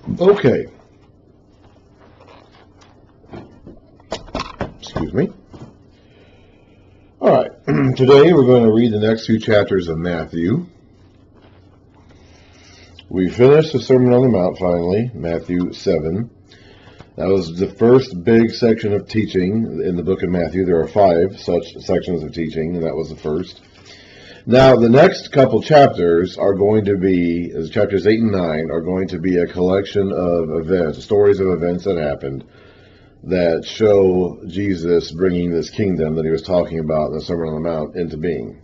Okay. Excuse me. All right. Today we're going to read the next few chapters of Matthew. We finished the Sermon on the Mount finally, Matthew 7. That was the first big section of teaching in the book of Matthew. There are 5 such sections of teaching, and that was the first. Now, the next couple chapters are going to be, as chapters 8 and 9, are going to be a collection of events, stories of events that happened that show Jesus bringing this kingdom that he was talking about in the Sermon on the Mount into being.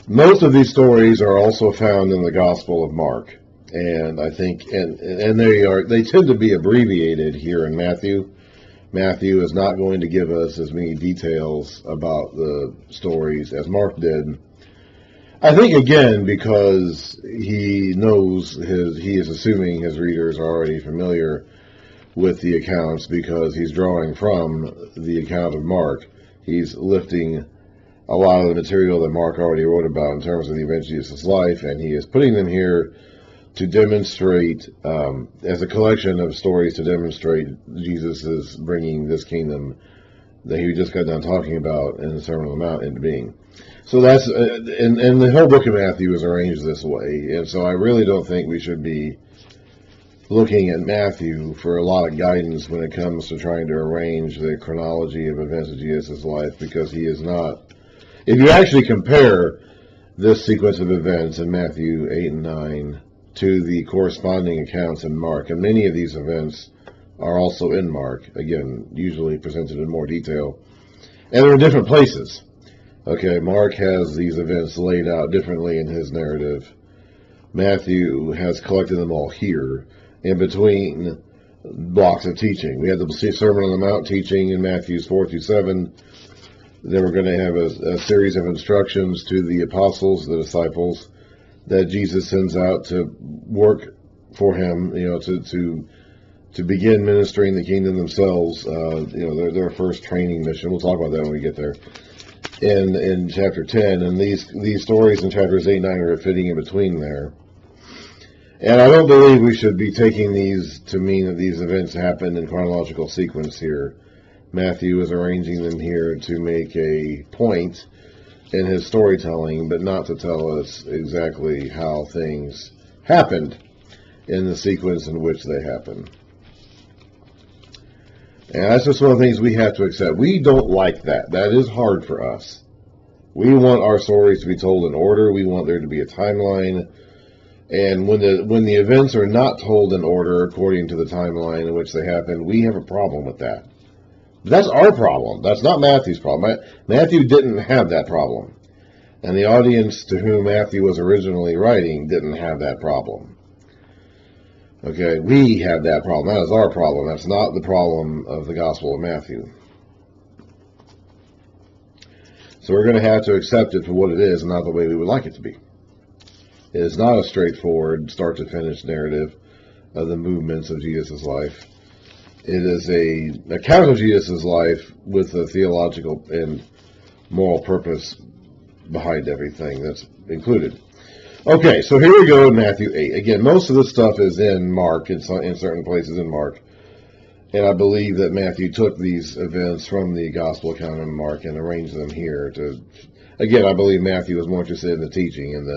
Most of these stories are also found in the Gospel of Mark, and I think, and they tend to be abbreviated here in Matthew. Matthew is not going to give us as many details about the stories as Mark did. I think, again, because he is assuming his readers are already familiar with the accounts because he's drawing from the account of Mark. He's lifting a lot of the material that Mark already wrote about in terms of the events of Jesus' life, and he is putting them here to demonstrate, as a collection of stories to demonstrate Jesus is bringing this kingdom that he just got done talking about in the Sermon on the Mount into being. So that's, and the whole book of Matthew is arranged this way, and so I really don't think we should be looking at Matthew for a lot of guidance when it comes to trying to arrange the chronology of events of Jesus' life, because he is not. If you actually compare this sequence of events in Matthew 8 and 9 to the corresponding accounts in Mark, and many of these events are also in Mark, again, usually presented in more detail, and they're in different places. Okay, Mark has these events laid out differently in his narrative. Matthew has collected them all here in between blocks of teaching. We had the Sermon on the Mount teaching in Matthews 4 through 7. Then we're going to have a series of instructions to the apostles, the disciples, that Jesus sends out to work for him, to begin ministering the kingdom themselves. Their first training mission. We'll talk about that when we get there. In chapter 10, and these stories in chapters 8 and 9 are fitting in between there. And I don't believe we should be taking these to mean that these events happen in chronological sequence here. Matthew is arranging them here to make a point in his storytelling, but not to tell us exactly how things happened in the sequence in which they happened. And that's just one of the things we have to accept. We don't like that. That is hard for us. We want our stories to be told in order. We want there to be a timeline. And when the events are not told in order according to the timeline in which they happened, we have a problem with that. That's our problem. That's not Matthew's problem. Matthew didn't have that problem. And the audience to whom Matthew was originally writing didn't have that problem. Okay, we have that problem. That is our problem. That's not the problem of the Gospel of Matthew. So we're going to have to accept it for what it is and not the way we would like it to be. It is not a straightforward start-to-finish narrative of the movements of Jesus' life. It is an account of Jesus' life with a theological and moral purpose behind everything that's included. Okay, so here we go in Matthew 8. Again, most of this stuff is in Mark, in certain places in Mark. And I believe that Matthew took these events from the Gospel account of Mark and arranged them here. Again, I believe Matthew was more interested in the teaching, and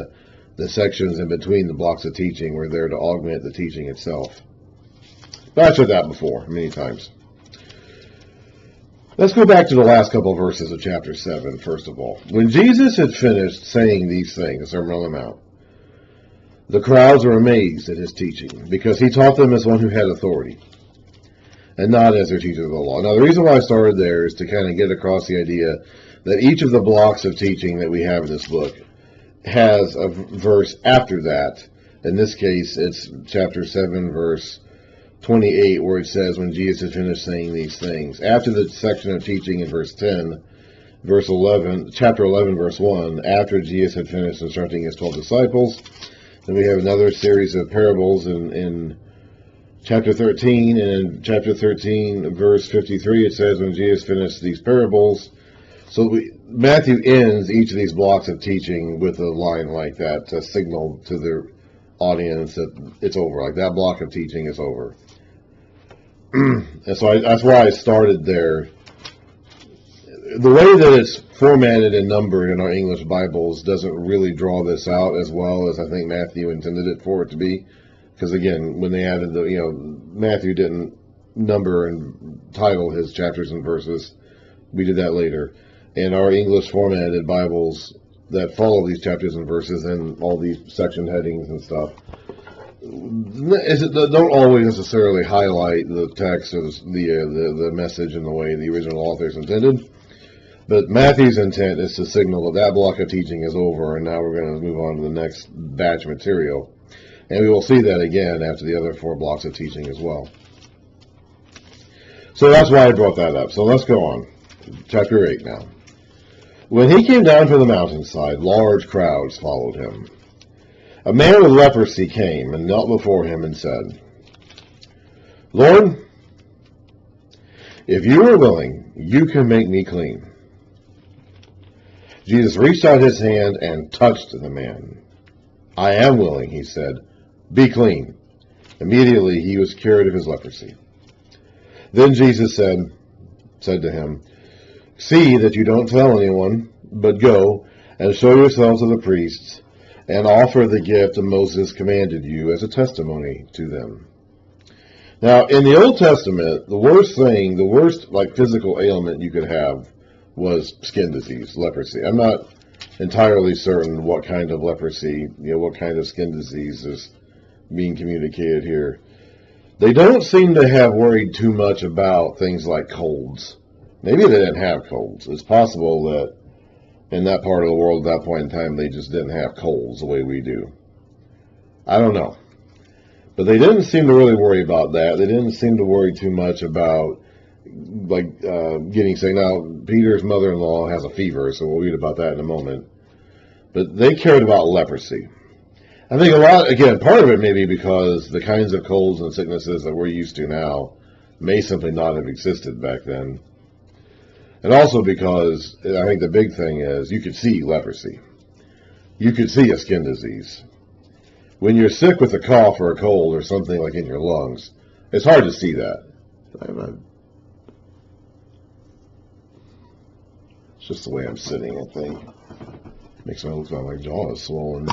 the sections in between the blocks of teaching were there to augment the teaching itself. But I've said that before, many times. Let's go back to the last couple of verses of chapter 7, first of all. When Jesus had finished saying these things, the Sermon on the Mount, the crowds were amazed at his teaching, because he taught them as one who had authority, and not as their teacher of the law. Now, the reason why I started there is to kind of get across the idea that each of the blocks of teaching that we have in this book has a verse after that. In this case, it's chapter 7, verse 28, where it says, when Jesus had finished saying these things. After the section of teaching in verse 10, verse 11, chapter 11, verse 1, after Jesus had finished instructing his 12 disciples, then we have another series of parables in chapter 13, and in chapter 13, verse 53, it says, when Jesus finished these parables. So Matthew ends each of these blocks of teaching with a line like that to signal to the audience that it's over. Like that block of teaching is over. And so that's why I started there. The way that it's formatted and numbered in our English Bibles doesn't really draw this out as well as I think Matthew intended it for it to be. Because again, when they added Matthew didn't number and title his chapters and verses. We did that later. And our English formatted Bibles that follow these chapters and verses and all these section headings and stuff don't always necessarily highlight the text or the message in the way the original authors intended. But Matthew's intent is to signal that block of teaching is over, and now we're going to move on to the next batch of material. And we will see that again after the other 4 blocks of teaching as well. So that's why I brought that up. So let's go on. Chapter 8 now. When he came down from the mountainside, large crowds followed him. A man with leprosy came and knelt before him and said, "Lord, if you are willing, you can make me clean." Jesus reached out his hand and touched the man. "I am willing," he said. "Be clean." Immediately he was cured of his leprosy. Then Jesus said to him, "See that you don't tell anyone, but go and show yourselves to the priests and offer the gift that Moses commanded you as a testimony to them." Now, in the Old Testament, the worst physical ailment you could have was skin disease, leprosy. I'm not entirely certain what kind of leprosy, what kind of skin disease is being communicated here. They don't seem to have worried too much about things like colds. Maybe they didn't have colds. It's possible that in that part of the world at that point in time, they just didn't have colds the way we do. I don't know. But they didn't seem to really worry about that. They didn't seem to worry too much about getting sick. Now, Peter's mother-in-law has a fever, so we'll read about that in a moment. But they cared about leprosy. I think part of it may be because the kinds of colds and sicknesses that we're used to now may simply not have existed back then. And also because I think the big thing is you could see leprosy. You could see a skin disease. When you're sick with a cough or a cold or something like in your lungs, it's hard to see that. It's just the way I'm sitting, I think. Makes me look like my jaw is swollen.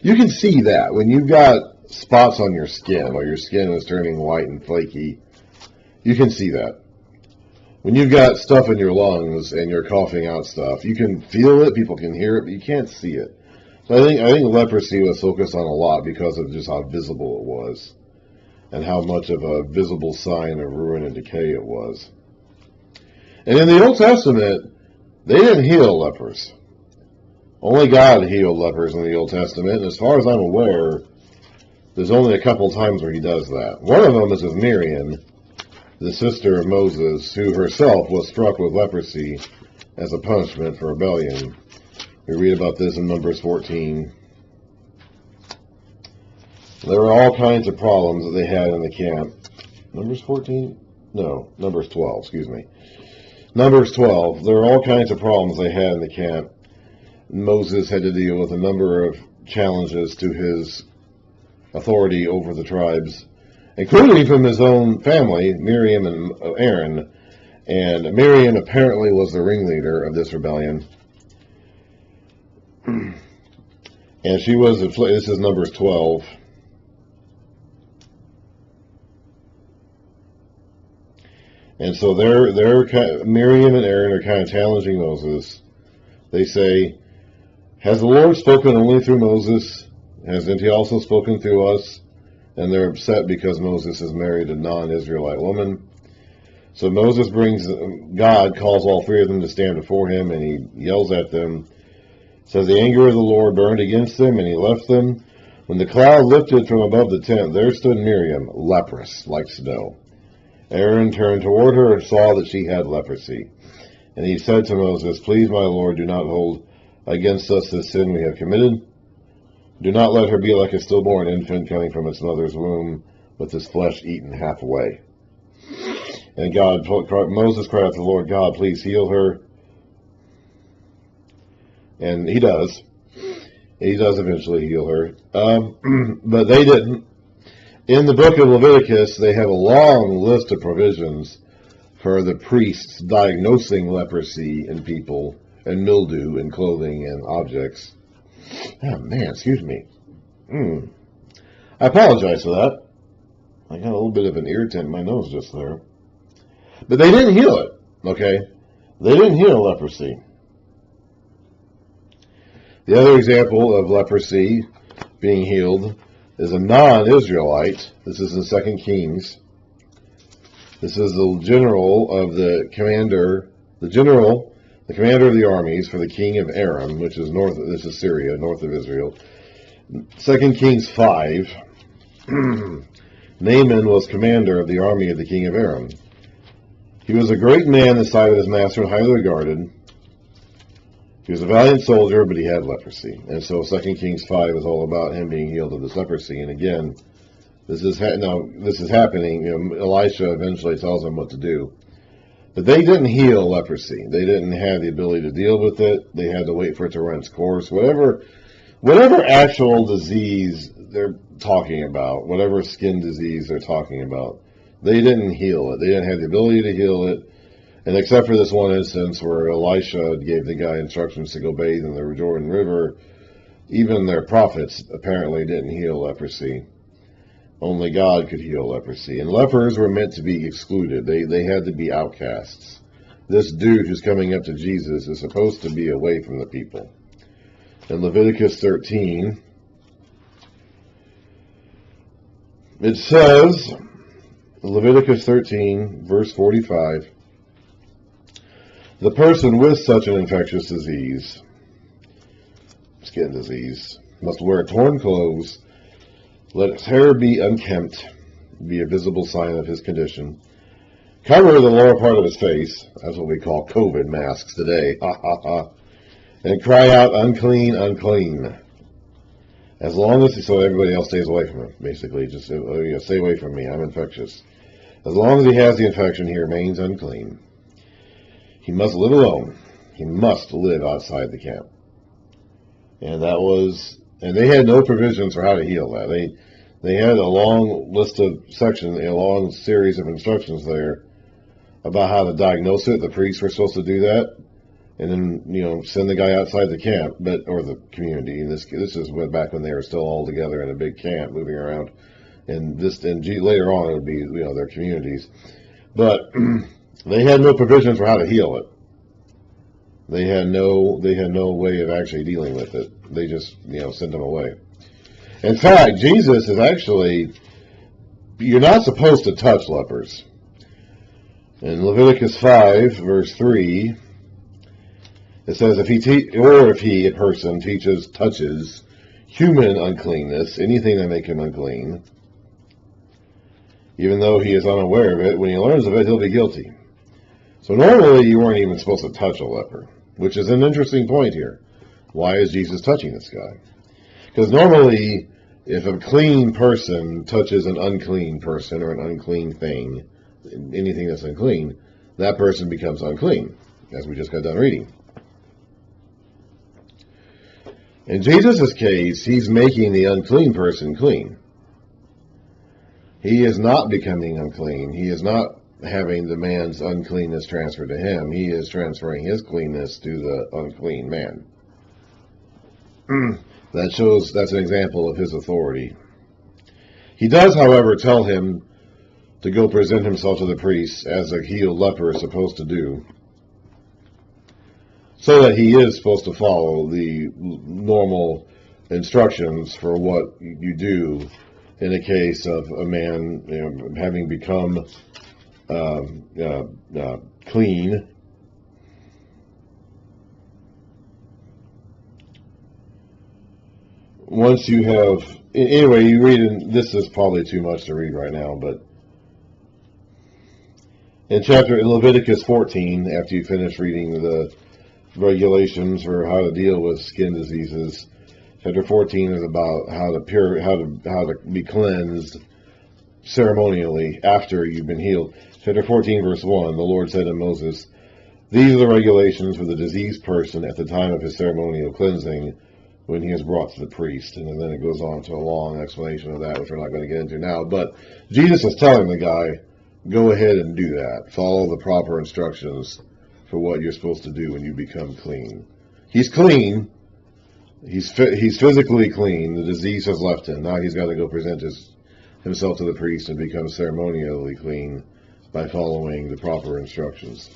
You can see that when you've got spots on your skin or your skin is turning white and flaky. You can see that. When you've got stuff in your lungs and you're coughing out stuff, you can feel it, people can hear it, but you can't see it. So I think leprosy was focused on a lot because of just how visible it was and how much of a visible sign of ruin and decay it was. And in the Old Testament, they didn't heal lepers. Only God healed lepers in the Old Testament, and as far as I'm aware, there's only a couple times where he does that. One of them is with Miriam, the sister of Moses, who herself was struck with leprosy as a punishment for rebellion. We read about this in Numbers 14. There were all kinds of problems that they had in the camp. Numbers 14? No, Numbers 12, excuse me. Numbers 12. There were all kinds of problems they had in the camp. Moses had to deal with a number of challenges to his authority over the tribes, including from his own family, Miriam and Aaron. And Miriam apparently was the ringleader of this rebellion. And she was, this is Numbers 12. And so Miriam and Aaron are kind of challenging Moses. They say, "Has the Lord spoken only through Moses? Hasn't he also spoken through us?" And they're upset because Moses has married a non-Israelite woman. So God calls all 3 of them to stand before him, and he yells at them. Says the anger of the Lord burned against them, and he left them. When the cloud lifted from above the tent, there stood Miriam, leprous, like snow. Aaron turned toward her and saw that she had leprosy. And he said to Moses, "Please, my Lord, do not hold against us this sin we have committed. Do not let her be like a stillborn infant coming from its mother's womb, with his flesh eaten half away." And Moses cried out to the Lord, "God, please heal her." And he does. He does eventually heal her. But they didn't. In the book of Leviticus, they have a long list of provisions for the priests diagnosing leprosy in people and mildew in clothing and objects. Oh, man, excuse me. I apologize for that. I got a little bit of an irritant in my nose just there. But they didn't heal it, okay? They didn't heal leprosy. The other example of leprosy being healed is a non-Israelite. This is in 2 Kings. This is the general of the commander of the armies for the king of Aram, which is north. This is Syria, north of Israel. 2 Kings 5. Naaman was commander of the army of the king of Aram. He was a great man in the sight of his master and highly regarded. He was a valiant soldier, but he had leprosy. And so 2 Kings 5 is all about him being healed of this leprosy. And again, this is happening. Elisha eventually tells him what to do. But they didn't heal leprosy. They didn't have the ability to deal with it. They had to wait for it to run its course. Whatever actual disease they're talking about, whatever skin disease they're talking about, they didn't heal it. They didn't have the ability to heal it. And except for this one instance where Elisha gave the guy instructions to go bathe in the Jordan River, even their prophets apparently didn't heal leprosy. Only God could heal leprosy. And lepers were meant to be excluded. They had to be outcasts. This dude who's coming up to Jesus is supposed to be away from the people. In Leviticus 13, it says, Leviticus 13, verse 45, the person with such an infectious disease, skin disease, must wear torn clothes, let his hair be unkempt, be a visible sign of his condition, cover the lower part of his face, that's what we call COVID masks today, and cry out, unclean, unclean. As long as, so everybody else stays away from him, basically, just stay away from me, I'm infectious. As long as he has the infection, he remains unclean. He must live alone. He must live outside the camp. And they had no provisions for how to heal that. They had a long list of sections, a long series of instructions there about how to diagnose it. The priests were supposed to do that, and then send the guy outside the camp, or the community. And this is back when they were still all together in a big camp, moving around. And later on it would be their communities, but they had no provisions for how to heal it. They had no way of actually dealing with it. They just sent them away. In fact, Jesus is actually, you're not supposed to touch lepers. In Leviticus 5 verse 3, it says if a person touches human uncleanness, anything that make him unclean, even though he is unaware of it, when he learns of it, he'll be guilty. So normally you weren't even supposed to touch a leper, which is an interesting point here. Why is Jesus touching this guy? Because normally, if a clean person touches an unclean person or an unclean thing, anything that's unclean, that person becomes unclean, as we just got done reading. In Jesus' case, he's making the unclean person clean. He is not becoming unclean. He is not having the man's uncleanness transferred to him. He is transferring his cleanness to the unclean man. That's an example of his authority. He does, however, tell him to go present himself to the priest as a healed leper is supposed to do, so that he is supposed to follow the normal instructions for what you do in a case of a man having become clean. Once you have, anyway, you read, and this is probably too much to read right now, but in Leviticus 14, after you finish reading the regulations for how to deal with skin diseases, chapter 14 is about how to be cleansed ceremonially after you've been healed. Chapter 14, verse 1, the Lord said to Moses, "These are the regulations for the diseased person at the time of his ceremonial cleansing. when he is brought to the priest. And then it goes on to a long explanation of that, which we're not going to get into now. But Jesus is telling the guy, go ahead and do that. Follow the proper instructions for what you're supposed to do when you become clean. He's clean. He's physically clean. The disease has left him. Now he's got to go present himself to the priest and become ceremonially clean by following the proper instructions.